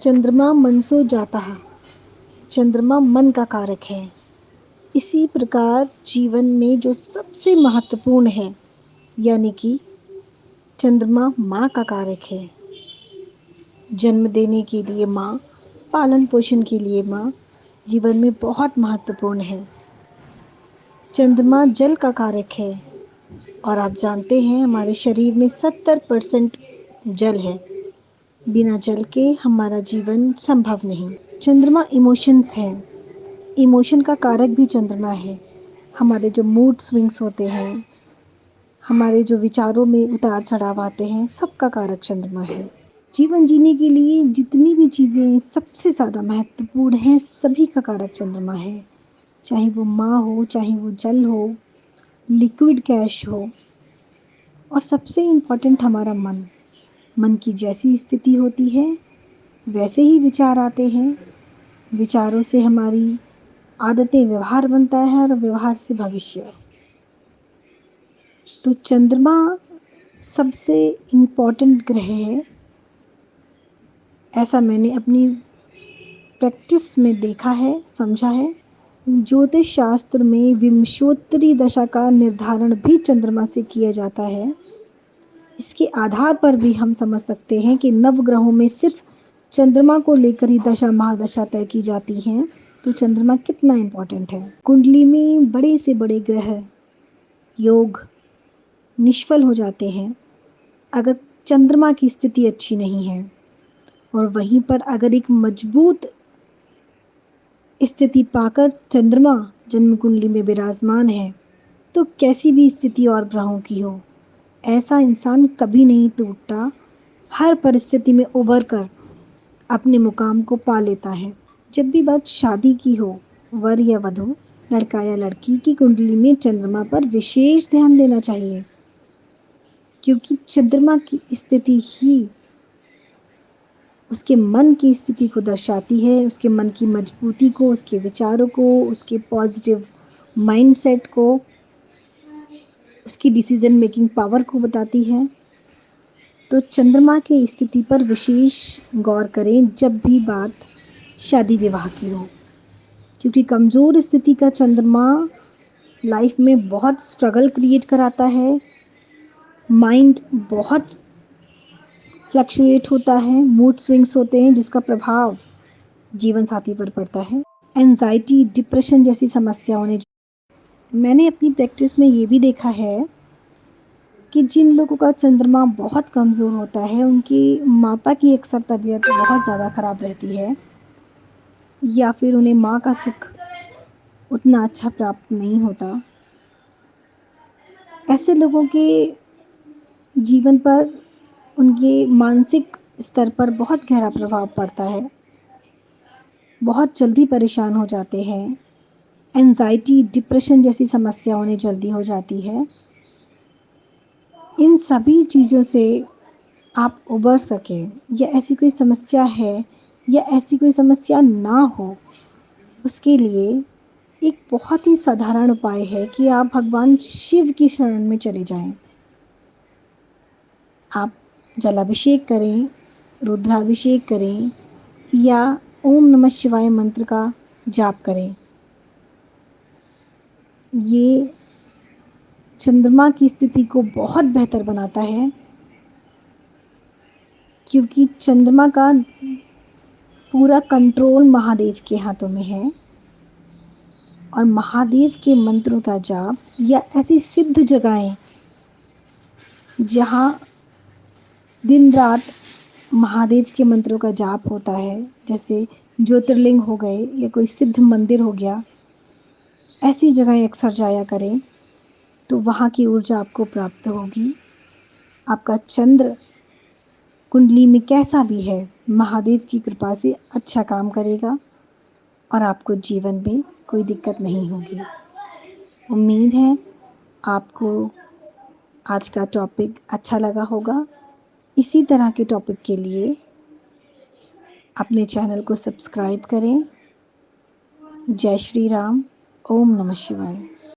चंद्रमा मनसो जाता है। चंद्रमा मन का कारक है। इसी प्रकार जीवन में जो सबसे महत्वपूर्ण है यानी कि चंद्रमा माँ का कारक है। जन्म देने के लिए माँ, पालन पोषण के लिए माँ जीवन में बहुत महत्वपूर्ण है। चंद्रमा जल का कारक है और आप जानते हैं हमारे शरीर में 70% जल है। बिना जल के हमारा जीवन संभव नहीं। चंद्रमा इमोशंस है। इमोशन का कारक भी चंद्रमा है। हमारे जो मूड स्विंग्स होते हैं, हमारे जो विचारों में उतार चढ़ाव आते हैं, सबका कारक चंद्रमा है। जीवन जीने के लिए जितनी भी चीज़ें सबसे ज़्यादा महत्वपूर्ण हैं, सभी का कारक चंद्रमा है। चाहे वो माँ हो, चाहे वो जल हो, लिक्विड कैश हो, और सबसे इम्पोर्टेंट हमारा मन। मन की जैसी स्थिति होती है वैसे ही विचार आते हैं। विचारों से हमारी आदतें व्यवहार बनता है और व्यवहार से भविष्य। तो चंद्रमा सबसे इम्पोर्टेंट ग्रह है। ऐसा मैंने अपनी प्रैक्टिस में देखा है, समझा है। ज्योतिष शास्त्र में विंशोत्तरी दशा का निर्धारण भी चंद्रमा से किया जाता है। इसके आधार पर भी हम समझ सकते हैं कि नवग्रहों में सिर्फ चंद्रमा को लेकर ही दशा महादशा तय की जाती हैं। तो चंद्रमा कितना इम्पोर्टेंट है। कुंडली में बड़े से बड़े ग्रह योग निष्फल हो जाते हैं अगर चंद्रमा की स्थिति अच्छी नहीं है, और वहीं पर अगर एक मजबूत स्थिति पाकर चंद्रमा जन्म कुंडली में विराजमान है तो कैसी भी स्थिति और ग्रहों की हो, ऐसा इंसान कभी नहीं टूटता। हर परिस्थिति में उभर कर अपने मुकाम को पा लेता है। जब भी बात शादी की हो, वर या वधू, लड़का या लड़की की कुंडली में चंद्रमा पर विशेष ध्यान देना चाहिए, क्योंकि चंद्रमा की स्थिति ही उसके मन की स्थिति को दर्शाती है, उसके मन की मजबूती को, उसके विचारों को, उसके पॉजिटिव माइंडसेट को, उसकी डिसीजन मेकिंग पावर को बताती है। तो चंद्रमा की स्थिति पर विशेष गौर करें जब भी बात शादी विवाह की हो, क्योंकि कमज़ोर स्थिति का चंद्रमा लाइफ में बहुत स्ट्रगल क्रिएट कराता है। माइंड बहुत फ्लक्चुएट होता है, मूड स्विंग्स होते हैं जिसका प्रभाव जीवन साथी पर पड़ता है। एंजाइटी, डिप्रेशन जैसी समस्याओं ने, मैंने अपनी प्रैक्टिस में ये भी देखा है कि जिन लोगों का चंद्रमा बहुत कमज़ोर होता है उनकी माता की अक्सर तबीयत बहुत ज़्यादा ख़राब रहती है, या फिर उन्हें माँ का सुख उतना अच्छा प्राप्त नहीं होता। ऐसे लोगों के जीवन पर, उनके मानसिक स्तर पर बहुत गहरा प्रभाव पड़ता है। बहुत जल्दी परेशान हो जाते हैं। एंजाइटी, डिप्रेशन जैसी समस्या उन्हें जल्दी हो जाती है। इन सभी चीज़ों से आप उबर सकें, या ऐसी कोई समस्या है या ऐसी कोई समस्या ना हो, उसके लिए एक बहुत ही साधारण उपाय है कि आप भगवान शिव की शरण में चले जाएं। आप जलाभिषेक करें, रुद्राभिषेक करें, या ओम नमः शिवाय मंत्र का जाप करें। ये चंद्रमा की स्थिति को बहुत बेहतर बनाता है, क्योंकि चंद्रमा का पूरा कंट्रोल महादेव के हाथों में है। और महादेव के मंत्रों का जाप या ऐसी सिद्ध जगहें जहाँ दिन रात महादेव के मंत्रों का जाप होता है, जैसे ज्योतिर्लिंग हो गए या कोई सिद्ध मंदिर हो गया, ऐसी जगहें अक्सर जाया करें तो वहाँ की ऊर्जा आपको प्राप्त होगी। आपका चंद्र कुंडली में कैसा भी है, महादेव की कृपा से अच्छा काम करेगा और आपको जीवन में कोई दिक्कत नहीं होगी। उम्मीद है आपको आज का टॉपिक अच्छा लगा होगा। इसी तरह के टॉपिक के लिए अपने चैनल को सब्सक्राइब करें। जय श्री राम। ओम नमः शिवाय।